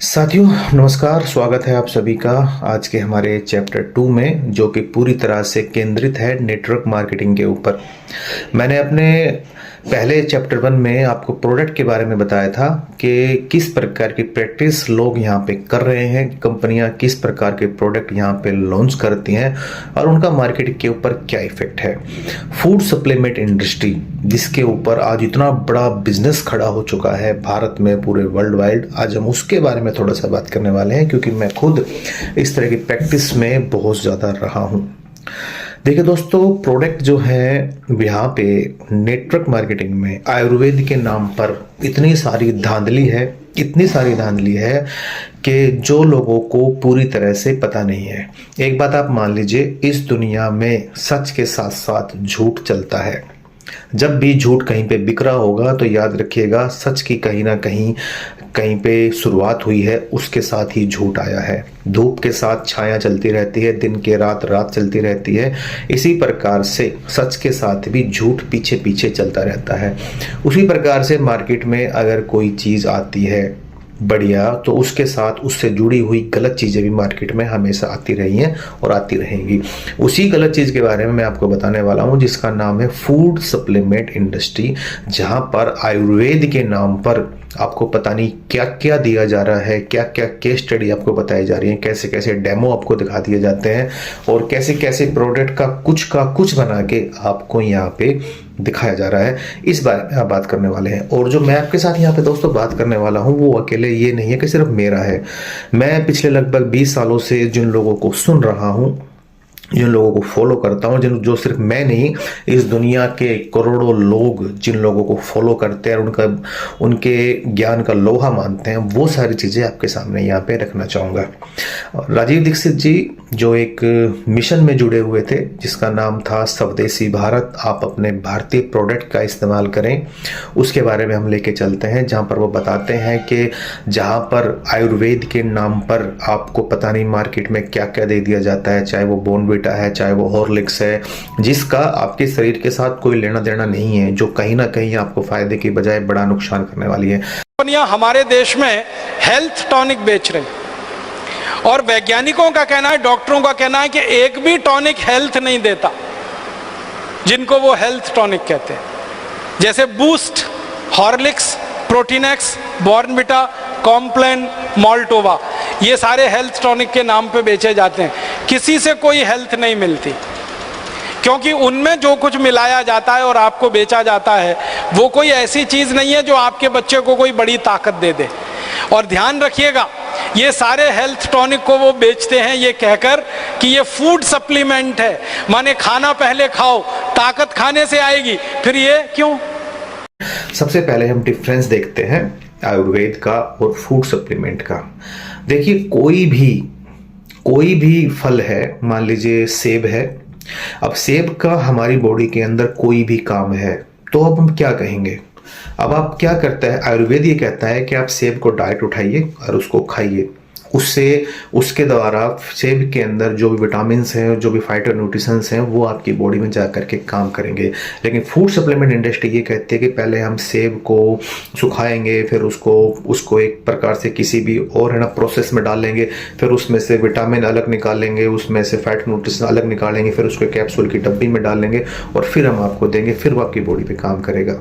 साथियों नमस्कार, स्वागत है आप सभी का आज के हमारे चैप्टर 2 में, जो कि पूरी तरह से केंद्रित है नेटवर्क मार्केटिंग के ऊपर। मैंने अपने पहले चैप्टर 1 में आपको प्रोडक्ट के बारे में बताया था कि किस प्रकार की प्रैक्टिस लोग यहाँ पे कर रहे हैं, कंपनियां किस प्रकार के प्रोडक्ट यहाँ पे लॉन्च करती हैं और उनका मार्केटिंग के ऊपर क्या इफेक्ट है। फूड सप्लीमेंट इंडस्ट्री, जिसके ऊपर आज इतना बड़ा बिजनेस खड़ा हो चुका है भारत में, पूरे वर्ल्ड वाइड, आज हम उसके बारे में थोड़ा सा बात करने वाले हैं, क्योंकि मैं खुद इस तरह की प्रैक्टिस में बहुत ज़्यादा रहा हूँ। देखिए दोस्तों, प्रोडक्ट जो है यहाँ पे नेटवर्क मार्केटिंग में आयुर्वेद के नाम पर इतनी सारी धांधली है, इतनी सारी धांधली है कि जो लोगों को पूरी तरह से पता नहीं है। एक बात आप मान लीजिए, इस दुनिया में सच के साथ साथ झूठ चलता है। जब भी झूठ कहीं पे बिक रहा होगा तो याद रखिएगा, सच की कहीं ना कहीं पे शुरुआत हुई है, उसके साथ ही झूठ आया है। धूप के साथ छाया चलती रहती है, दिन के रात रात चलती रहती है। इसी प्रकार से सच के साथ भी झूठ पीछे पीछे चलता रहता है। उसी प्रकार से मार्केट में अगर कोई चीज़ आती है बढ़िया, तो उसके साथ उससे जुड़ी हुई गलत चीज़ें भी मार्केट में हमेशा आती रही हैं और आती रहेंगी। उसी गलत चीज़ के बारे में मैं आपको बताने वाला हूं, जिसका नाम है फूड सप्लीमेंट इंडस्ट्री, जहां पर आयुर्वेद के नाम पर आपको पता नहीं क्या क्या दिया जा रहा है, क्या क्या केस स्टडी आपको बताई जा रही है, कैसे कैसे डेमो आपको दिखा दिए जाते हैं और कैसे कैसे प्रोडक्ट का कुछ बना के आपको यहाँ पे दिखाया जा रहा है। इस बारे में आप बात करने वाले हैं। और जो मैं आपके साथ यहाँ पे दोस्तों बात करने वाला हूँ, वो अकेले ये नहीं है कि सिर्फ मेरा है। मैं पिछले लगभग 20 सालों से जिन लोगों को सुन रहा हूँ, जिन लोगों को फॉलो करता हूँ, जो सिर्फ मैं नहीं, इस दुनिया के करोड़ों लोग जिन लोगों को फॉलो करते हैं और उनके ज्ञान का लोहा मानते हैं, वो सारी चीज़ें आपके सामने यहाँ पे रखना चाहूँगा। राजीव दीक्षित जी जो एक मिशन में जुड़े हुए थे, जिसका नाम था स्वदेशी भारत, आप अपने भारतीय प्रोडक्ट का इस्तेमाल करें, उसके बारे में हम लेके चलते हैं। जहाँ पर वो बताते हैं कि जहाँ पर आयुर्वेद के नाम पर आपको पता नहीं मार्केट में क्या क्या दे दिया जाता है, चाहे वो बोर्नविटा है, चाहे वो हॉर्लिक्स है, जिसका आपके शरीर के साथ कोई लेना देना नहीं है, जो कहीं ना कहीं आपको फायदे की बजाय बड़ा नुकसान करने वाली है। कंपनियां हमारे देश में हेल्थ टॉनिक बेच रही, और वैज्ञानिकों का कहना है, डॉक्टरों का कहना है कि एक भी टॉनिक हेल्थ नहीं देता जिनको वो हेल्थ टॉनिक कहते हैं। जैसे Boost, Horlicks, Protinex, Bournvita, Complan, Maltova, ये सारे हेल्थ टॉनिक के नाम पे बेचे जाते हैं। किसी से कोई हेल्थ नहीं मिलती, क्योंकि उनमें जो कुछ मिलाया जाता है और आपको बेचा जाता है, वो कोई ऐसी चीज़ नहीं है जो आपके बच्चे को कोई बड़ी ताकत दे दे। और ध्यान रखिएगा, ये सारे हेल्थ टॉनिक को वो बेचते हैं ये कहकर कि ये फूड सप्लीमेंट है, माने खाना पहले खाओ, ताकत खाने से आएगी। फिर ये क्यों? सबसे पहले हम डिफरेंस देखते हैं आयुर्वेद का और फूड सप्लीमेंट का। देखिए, कोई भी फल है, मान लीजिए सेब है। अब सेब का हमारी बॉडी के अंदर कोई भी काम है, तो अब हम क्या कहेंगे? अब आप क्या करता है, आयुर्वेद ये कहता है कि आप सेब को डाइट उठाइए और उसको खाइए। उसके द्वारा सेब के अंदर जो भी विटामिन्स हैं, जो भी फाइटोन्यूट्रिशंस हैं, वो आपकी बॉडी में जा करके काम करेंगे। लेकिन फूड सप्लीमेंट इंडस्ट्री ये कहती है कि पहले हम सेब को सुखाएंगे, फिर उसको एक प्रकार से किसी भी और है ना प्रोसेस में डालेंगे, फिर उसमें से विटामिन अलग निकालेंगे, उसमें से फाइटोन्यूट्रिशन अलग निकालेंगे, फिर उसको कैप्सूल की डब्बी में डालेंगे और फिर हम आपको देंगे, फिर वो आपकी बॉडी पे काम करेगा।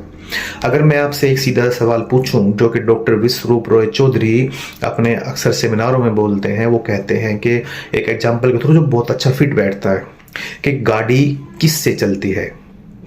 अगर मैं आपसे एक सीधा सवाल पूछूं, जो कि डॉक्टर विश्वरूप रॉय चौधरी अपने अक्सर सेमिनारों में बोलते हैं, वो कहते हैं कि एक एग्जाम्पल के थ्रू जो बहुत अच्छा फिट बैठता है, कि गाड़ी किस से चलती है,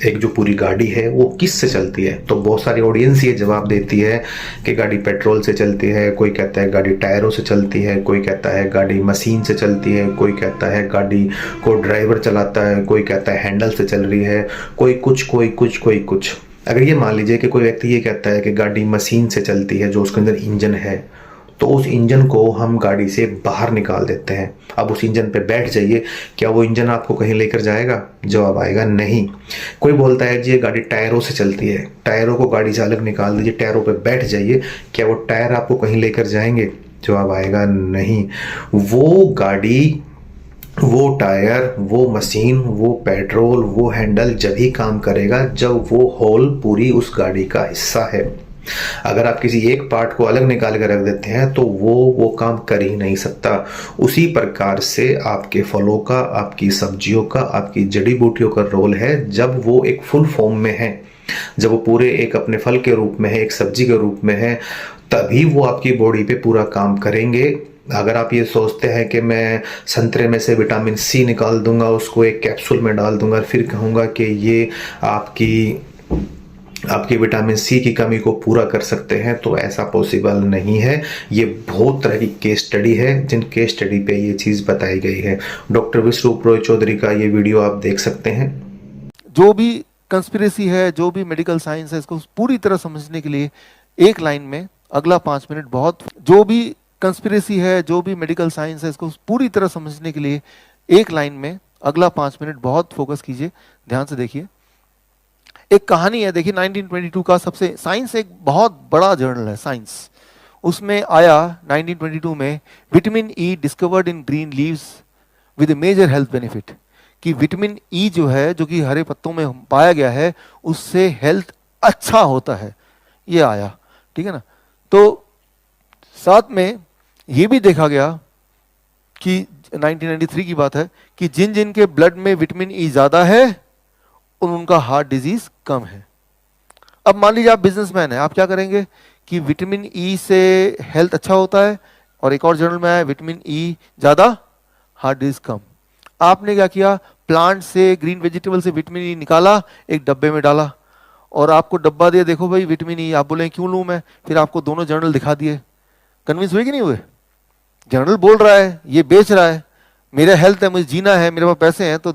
एक जो पूरी गाड़ी है वो किस से चलती है, तो बहुत सारी ऑडियंस ये जवाब देती है कि गाड़ी पेट्रोल से चलती है, कोई कहता है गाड़ी टायरों से चलती है, कोई कहता है गाड़ी मशीन से चलती है, कोई कहता है गाड़ी को ड्राइवर चलाता है, कोई कहता है हैंडल से चल रही है, कोई कुछ। अगर ये मान लीजिए कि कोई व्यक्ति ये कहता है कि गाड़ी मशीन से चलती है, जो उसके अंदर इंजन है, तो उस इंजन को हम गाड़ी से बाहर निकाल देते हैं। अब उस इंजन पे बैठ जाइए, क्या वो इंजन आपको कहीं लेकर जाएगा? जवाब आएगा नहीं। कोई बोलता है जी ये गाड़ी टायरों से चलती है, टायरों को गाड़ी से अलग निकाल दीजिए, टायरों पे बैठ जाइए, क्या वो टायर आपको कहीं लेकर जाएंगे? जवाब आएगा नहीं। वो गाड़ी, वो टायर, वो मशीन, वो पेट्रोल, वो हैंडल जब ही काम करेगा जब वो होल पूरी उस गाड़ी का हिस्सा है। अगर आप किसी एक पार्ट को अलग निकाल कर रख देते हैं तो वो काम कर ही नहीं सकता। उसी प्रकार से आपके फलों का, आपकी सब्जियों का, आपकी जड़ी बूटियों का रोल है। जब वो एक फुल फॉर्म में है, जब वो पूरे एक अपने फल के रूप में है, एक सब्जी के रूप में है, तभी वो आपकी बॉडी पे पूरा काम करेंगे। अगर आप ये सोचते हैं कि मैं संतरे में से विटामिन सी निकाल दूंगा, उसको एक कैप्सूल में डाल दूंगा, फिर कहूँगा कि ये आपकी विटामिन सी की कमी को पूरा कर सकते हैं, तो ऐसा पॉसिबल नहीं है। ये बहुत तरह की केस स्टडी है, जिन केस स्टडी पे ये चीज़ बताई गई है। डॉक्टर विश्वरूप रॉय चौधरी का ये वीडियो आप देख सकते हैं। जो भी कंस्पिरेसी है, जो भी मेडिकल साइंस है, इसको पूरी तरह समझने के लिए एक लाइन में अगला 5 मिनट बहुत, जो भी कंस्पिरेसी है, जो भी मेडिकल साइंस है, इसको पूरी तरह समझने के लिए एक लाइन में अगला 5 मिनट बहुत फोकस कीजिए, ध्यान से देखिए। एक कहानी है, देखिए 1922 का, सबसे साइंस एक बहुत बड़ा जर्नल है साइंस, उसमें आया 1922 में vitamin E discovered in green leaves with a major health benefit, कि विटामिन ई जो है, जो कि हरे पत्तों में पाया गया है, उससे हेल्थ अच्छा होता है, ये आया, ठीक है ना। तो साथ में ये भी देखा गया कि 1993 की बात है कि जिन जिन के ब्लड में विटामिन ई ज्यादा है उनका हार्ट डिजीज कम है। अब मान लीजिए आप बिजनेसमैन हैं, आप क्या करेंगे कि विटामिन ई से हेल्थ अच्छा होता है, और एक और जर्नल में आया विटामिन ई ज्यादा, हार्ट डिजीज कम। आपने क्या किया, प्लांट से, ग्रीन वेजिटेबल से विटामिन ई निकाला, एक डब्बे में डाला, और आपको डब्बा दिया, देखो भाई विटामिन ई। आप बोले क्यों लूं मैं, फिर आपको दोनों जर्नल दिखा दिए, कन्विंस हुए कि नहीं हुए? जर्नल बोल रहा है, ये बेच रहा है, मेरा हेल्थ है, मुझे जीना है, मेरे पास पैसे हैं, तो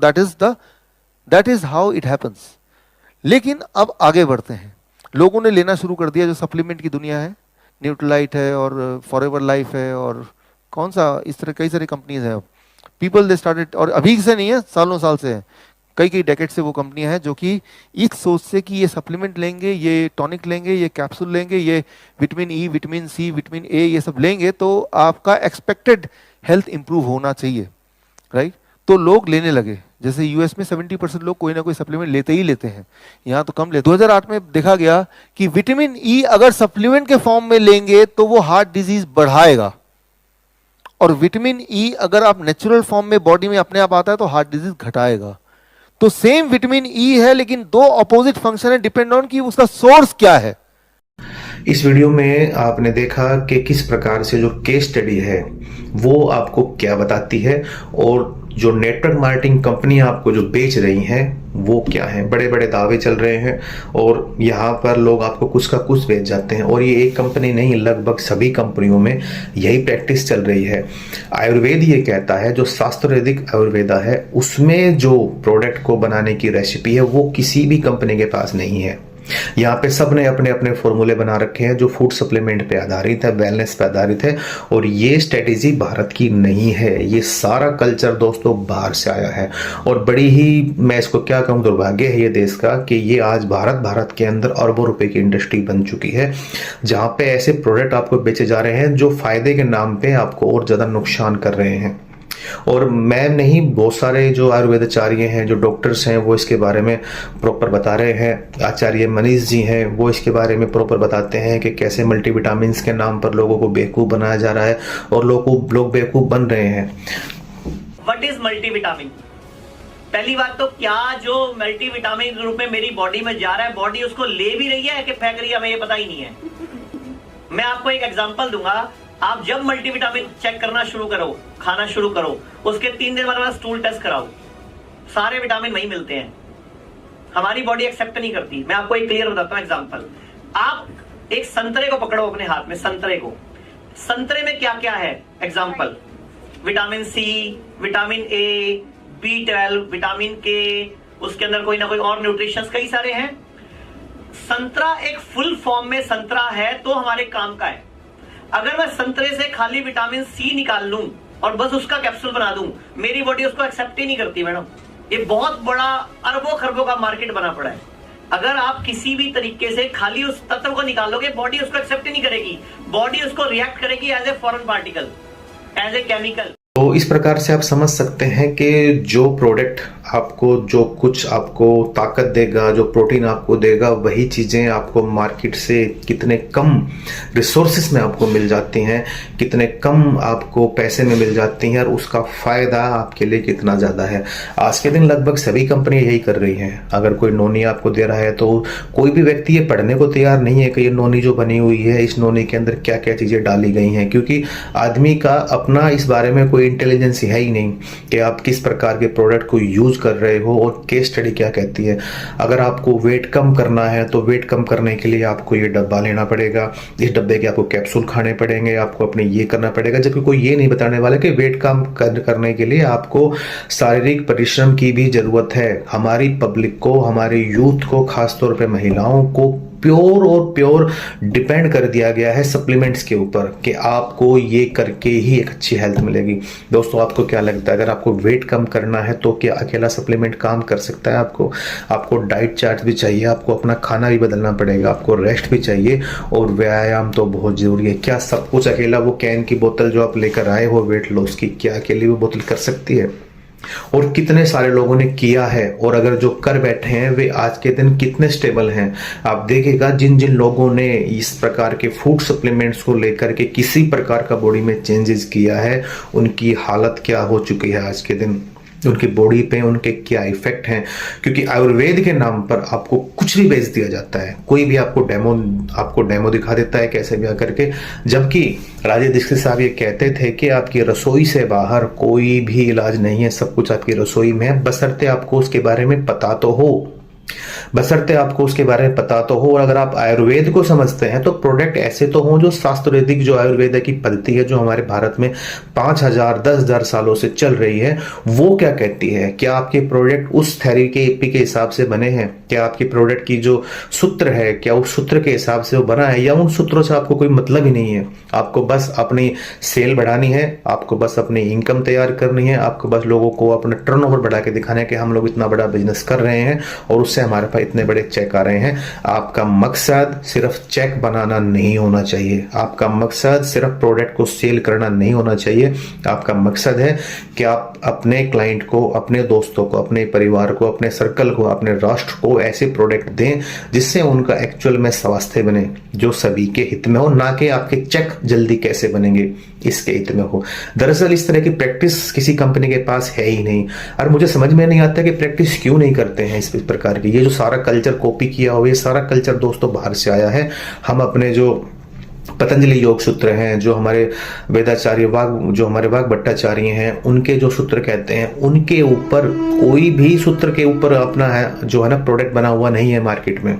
that is how it happens. लेकिन अब आगे बढ़ते हैं, लोगों ने लेना शुरू कर दिया, जो सप्लीमेंट की दुनिया है, न्यूट्रीलाइट है और फॉरएवर लाइफ है और कौन सा, इस तरह कई सारी कंपनीज हैं। अब पीपल दे स्टार्टेड, और अभी से नहीं है, सालों साल से है, कई डेकेड से वो कंपनियां हैं जो कि इस सोच से कि ये सप्लीमेंट लेंगे, ये टॉनिक लेंगे, ये कैप्सूल लेंगे, ये vitamin E, vitamin C, vitamin A, ये सब लेंगे तो आपका एक्सपेक्टेड हेल्थ इंप्रूव होना चाहिए, राइट। तो लोग लेने लगे, जैसे यूएस में 70% लोग कोई ना कोई सप्लीमेंट लेते ही लेते हैं, यहाँ तो कम ले। 2008 में देखा गया कि विटामिन ई अगर सप्लीमेंट के फॉर्म में लेंगे तो वो हार्ट डिजीज बढ़ाएगा, और विटामिन ई अगर आप नेचुरल फॉर्म में बॉडी में अपने आप आता है तो हार्ट डिजीज घटाएगा। तो सेम विटामिन ई है, लेकिन दो अपोजिट फंक्शन है, डिपेंड ऑन कि उसका सोर्स क्या है। इस वीडियो में आपने देखा कि किस प्रकार से जो केस स्टडी है वो आपको क्या बताती है, और जो नेटवर्क मार्केटिंग कंपनियां आपको जो बेच रही हैं वो क्या है। बड़े बड़े दावे चल रहे हैं और यहाँ पर लोग आपको कुछ का कुछ बेच जाते हैं, और ये एक कंपनी नहीं, लगभग सभी कंपनियों में यही प्रैक्टिस चल रही है। आयुर्वेद ये कहता है, जो शास्त्रवैदिक आयुर्वेदा है उसमें जो प्रोडक्ट को बनाने की रेसिपी है वो किसी भी कंपनी के पास नहीं है। यहाँ पे सब ने अपने अपने फॉर्मूले बना रखे हैं जो फूड सप्लीमेंट पे आधारित है, वेलनेस पे आधारित है, और ये स्ट्रेटेजी भारत की नहीं है। ये सारा कल्चर दोस्तों बाहर से आया है, और बड़ी ही, मैं इसको क्या कहूँ, दुर्भाग्य है ये देश का कि ये आज भारत के अंदर अरबों रुपए की इंडस्ट्री बन चुकी है, जहाँ पे ऐसे प्रोडक्ट आपको बेचे जा रहे हैं जो फायदे के नाम पे आपको और ज्यादा नुकसान कर रहे हैं। और मैं नहीं, बहुत सारे जो आयुर्वेदाचार्य हैं, जो डॉक्टर्स हैं, वो इसके बारे में प्रॉपर बता रहे हैं। आचार्य मनीष जी हैं, वो इसके बारे में प्रॉपर बताते हैं कि कैसे मल्टीविटामिन्स के नाम पर लोगों को बेवकूफ बनाया जा रहा है, और लोग बेवकूफ बन रहे हैं। What is multivitamin? पहली बात तो, क्या जो मल्टीविटामिन के रूप में मेरी बॉडी में जा रहा है, बॉडी उसको ले भी रही है कि फेंक रही है, हमें ये पता ही नहीं है। मैं आपको एक एग्जांपल दूंगा। आप जब मल्टीविटामिन चेक करना शुरू करो, खाना शुरू करो, उसके 3 दिन बाद स्टूल टेस्ट कराओ, सारे विटामिन वही मिलते हैं। हमारी बॉडी एक्सेप्ट नहीं करती। मैं आपको एक क्लियर बताता हूं एग्जांपल। आप एक संतरे को पकड़ो अपने हाथ में, संतरे में क्या क्या है? Example, vitamin C, vitamin A, B12, vitamin K, उसके अंदर कोई ना कोई और न्यूट्रिशंस कई सारे हैं। संतरा एक फुल फॉर्म में संतरा है तो हमारे काम का है। अगर मैं संतरे से खाली विटामिन सी निकाल लूं और बस उसका कैप्सूल बना दूं, मेरी बॉडी उसको एक्सेप्ट ही नहीं करती मैडम। ये बहुत बड़ा अरबों खरबों का मार्केट बना पड़ा है। अगर आप किसी भी तरीके से खाली उस तत्व को निकालोगे, बॉडी उसको एक्सेप्ट ही नहीं करेगी। बॉडी उसको रिएक्ट करेगी as a foreign particle, as a chemical. तो इस प्रकार से आप समझ सकते हैं कि जो प्रोडक्ट आपको जो कुछ आपको ताकत देगा, जो प्रोटीन आपको देगा, वही चीज़ें आपको मार्केट से कितने कम रिसोर्सेस में आपको मिल जाती हैं, कितने कम आपको पैसे में मिल जाती हैं, और उसका फ़ायदा आपके लिए कितना ज़्यादा है। आज के दिन लगभग सभी कंपनियां यही कर रही हैं। अगर कोई नोनी आपको दे रहा है तो कोई भी व्यक्ति ये पढ़ने को तैयार नहीं है कि ये नोनी जो बनी हुई है, इस नोनी के अंदर क्या क्या चीज़ें डाली गई हैं, क्योंकि आदमी का अपना इस बारे में कोई इंटेलिजेंस है ही नहीं कि आप किस प्रकार के प्रोडक्ट को यूज कर रहे हो और केस स्टडी क्या कहती है। अगर आपको वेट कम करना है तो वेट कम करने के लिए आपको ये डब्बा लेना पड़ेगा, इस डब्बे के आपको कैप्सूल खाने पड़ेंगे, आपको अपने ये करना पड़ेगा, जबकि कोई ये नहीं बताने वाला कि वेट कम करने के लिए आपको शारीरिक परिश्रम की भी जरूरत है। हमारी पब्लिक को, हमारे यूथ को, खासतौर पर महिलाओं को प्योर डिपेंड कर दिया गया है सप्लीमेंट्स के ऊपर कि आपको ये करके ही एक अच्छी हेल्थ मिलेगी। दोस्तों, आपको क्या लगता है, अगर आपको वेट कम करना है तो क्या अकेला सप्लीमेंट काम कर सकता है? आपको डाइट चार्ट भी चाहिए, आपको अपना खाना भी बदलना पड़ेगा, आपको रेस्ट भी चाहिए, और व्यायाम तो बहुत जरूरी है। क्या सब कुछ अकेला वो कैन की बोतल जो आप लेकर आए हो वेट लॉस की, क्या अकेली वो बोतल कर सकती है? और कितने सारे लोगों ने किया है, और अगर जो कर बैठे हैं वे आज के दिन कितने स्टेबल हैं। आप देखिएगा जिन जिन लोगों ने इस प्रकार के फूड सप्लीमेंट्स को लेकर के किसी प्रकार का बॉडी में चेंजेस किया है, उनकी हालत क्या हो चुकी है आज के दिन, उनकी बॉडी पे उनके क्या इफेक्ट हैं। क्योंकि आयुर्वेद के नाम पर आपको कुछ भी बेच दिया जाता है, कोई भी आपको डेमो दिखा देता है कैसे भी आकर के, जबकि राजे दीक्षित साहब ये कहते थे कि आपकी रसोई से बाहर कोई भी इलाज नहीं है, सब कुछ आपकी रसोई में है, बशर्ते आपको उसके बारे में पता तो हो, बशर्ते आपको उसके बारे में पता तो हो। और अगर आप आयुर्वेद को समझते हैं तो प्रोडक्ट ऐसे तो हों जो शास्त्रवैदिक, जो आयुर्वेद की पद्धति है, जो हमारे भारत में 5000 10,000 सालों से चल रही है, वो क्या कहती है। क्या आपके प्रोडक्ट उस थेरेपी के हिसाब से बने हैं? क्या आपके प्रोडक्ट की जो सूत्र है, क्या उस सूत्र के हिसाब से वो बना है, या उन सूत्रों से आपको कोई मतलब ही नहीं है? आपको बस अपनी सेल बढ़ानी है, आपको बस अपनी इनकम तैयार करनी है, आपको बस लोगों को अपना टर्नओवर बढ़ा के दिखाना है कि हम लोग इतना बड़ा बिजनेस कर रहे हैं और उससे हमारे पास इतने बड़े चेक आ रहे हैं। आपका मकसद सिर्फ चेक बनाना नहीं होना चाहिए, आपका मकसद सिर्फ प्रोडक्ट को सेल करना नहीं होना चाहिए। आपका मकसद है कि आप अपने क्लाइंट को, अपने दोस्तों को, अपने परिवार को, अपने सर्कल को, अपने राष्ट्र को ऐसे प्रोडक्ट दें जिससे उनका एक्चुअल में स्वास्थ्य बने, जो सभी के हित में हो, ना कि आपके चेक जल्दी कैसे बनेंगे इसके हित में हो। दरअसल इस तरह की प्रैक्टिस किसी कंपनी के पास है ही नहीं, और मुझे समझ में नहीं आता कि प्रैक्टिस क्यों नहीं करते हैं इस प्रकार की। ये जो सारा कल्चर कॉपी किया हुआ, ये सारा कल्चर दोस्तों बाहर से आया है। हम अपने जो पतंजलि योग सूत्र हैं, जो हमारे वेदाचार्य जो हमारे वाग भट्टाचार्य हैं, उनके जो सूत्र कहते हैं, उनके ऊपर कोई भी सूत्र के ऊपर अपना है जो है ना प्रोडक्ट बना हुआ नहीं है मार्केट में।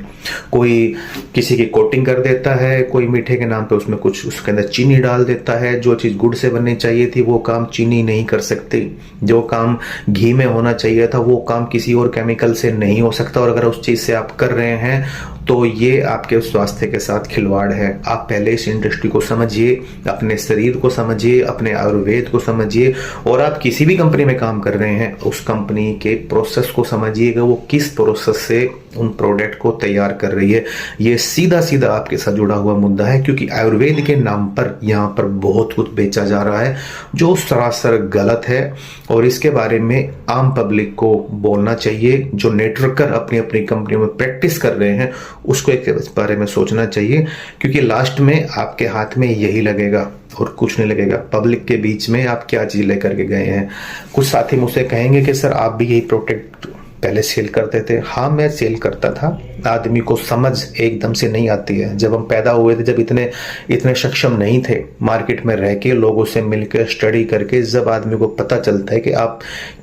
कोई किसी की कोटिंग कर देता है, कोई मीठे के नाम पे उसमें कुछ उसके अंदर चीनी डाल देता है। जो चीज गुड़ से बननी चाहिए थी वो काम चीनी नहीं कर सकती, जो काम घी में होना चाहिए था वो काम किसी और केमिकल से नहीं हो सकता। और अगर उस चीज से आप कर रहे हैं तो ये आपके स्वास्थ्य के साथ खिलवाड़ है। आप पहले इस इंडस्ट्री को समझिए, अपने शरीर को समझिए, अपने आयुर्वेद को समझिए, और आप किसी भी कंपनी में काम कर रहे हैं उस कंपनी के प्रोसेस को समझिएगा, वो किस प्रोसेस से उन प्रोडक्ट को तैयार कर रही है। ये सीधा सीधा आपके साथ जुड़ा हुआ मुद्दा है, क्योंकि आयुर्वेद के नाम पर यहाँ पर बहुत कुछ बेचा जा रहा है जो सरासर गलत है, और इसके बारे में आम पब्लिक को बोलना चाहिए। जो नेटवर्कर अपनी अपनी कंपनियों में प्रैक्टिस कर रहे हैं उसको एक बारे में सोचना चाहिए, क्योंकि लास्ट में आपके हाथ में यही लगेगा और कुछ नहीं लगेगा। पब्लिक के बीच में आप क्या चीज लेकर के गए हैं। कुछ साथी मुझसे कहेंगे कि सर आप भी यही प्रोडक्ट पहले सेल करते थे। हाँ, मैं सेल करता था। आदमी को समझ एकदम से नहीं आती है। जब हम पैदा हुए थे, जब इतने सक्षम नहीं थे, मार्केट में रह के लोगों से मिलकर स्टडी करके जब आदमी को पता चलता है कि आप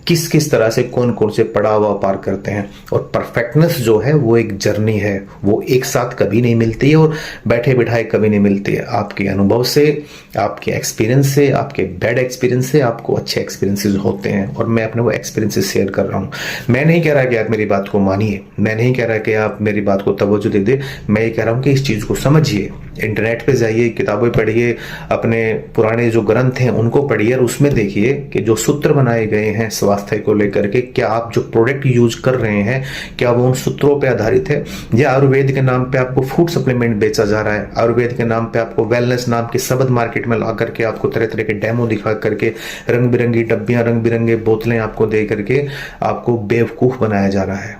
किस किस तरह से कौन कौन से पड़ाव पार करते हैं। और परफेक्टनेस जो है वो एक जर्नी है, वो एक साथ कभी नहीं मिलती है और बैठे बिठाए कभी नहीं मिलती है। आपके अनुभव से, आपके एक्सपीरियंस से, आपके बैड एक्सपीरियंस से आपको अच्छे एक्सपीरियंसेस होते हैं, और मैं अपने वो एक्सपीरियंसेस शेयर कर रहा हूँ। मैं नहीं कह रहा कि आप मेरी बात को मानिए, मैं नहीं कह रहा कि आप मेरी बात को तवज्जो दे दे। मैं ये कह रहा हूँ कि इस चीज को समझिए, इंटरनेट पे जाइए, किताबें पढ़िए, अपने पुराने जो ग्रंथ हैं उनको पढ़िए और उसमें देखिए कि जो सूत्र बनाए गए हैं स्वास्थ्य को लेकर के, क्या आप जो प्रोडक्ट यूज कर रहे हैं क्या वो उन सूत्रों पे आधारित है, या आयुर्वेद के नाम पे आपको फूड सप्लीमेंट बेचा जा रहा है, आयुर्वेद के नाम पे आपको वेलनेस नाम के शब्द मार्केट में ला करके आपको तरह तरह के डेमो दिखा करके, रंग बिरंगी डब्बियां, रंग बिरंगे बोतलें आपको दे करके आपको बेवकूफ बनाया जा रहा है।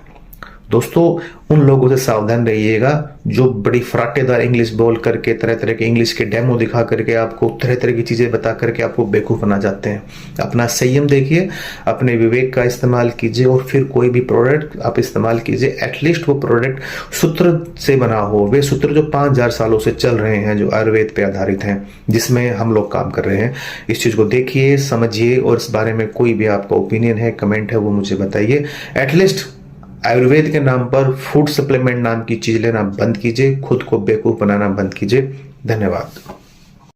दोस्तों, उन लोगों से सावधान रहिएगा जो बड़ी फराटेदार इंग्लिश बोल करके, तरह तरह के इंग्लिश के डेमो दिखा करके, आपको तरह तरह की चीजें बता करके आपको बेवकूफ बना जाते हैं। अपना संयम देखिए, अपने विवेक का इस्तेमाल कीजिए और फिर कोई भी प्रोडक्ट आप इस्तेमाल कीजिए, एटलीस्ट वो प्रोडक्ट सूत्र से बना हो, वे सूत्र जो 5000 सालों से चल रहे हैं, जो आयुर्वेद पे आधारित हैं, जिसमें हम लोग काम कर रहे हैं। इस चीज को देखिए, समझिए और इस बारे में कोई भी आपका ओपिनियन है, कमेंट है, वो मुझे बताइए। एटलीस्ट आयुर्वेद के नाम पर फूड सप्लीमेंट नाम की चीज लेना बंद कीजिए, खुद को बेवकूफ बनाना बंद कीजिए। धन्यवाद।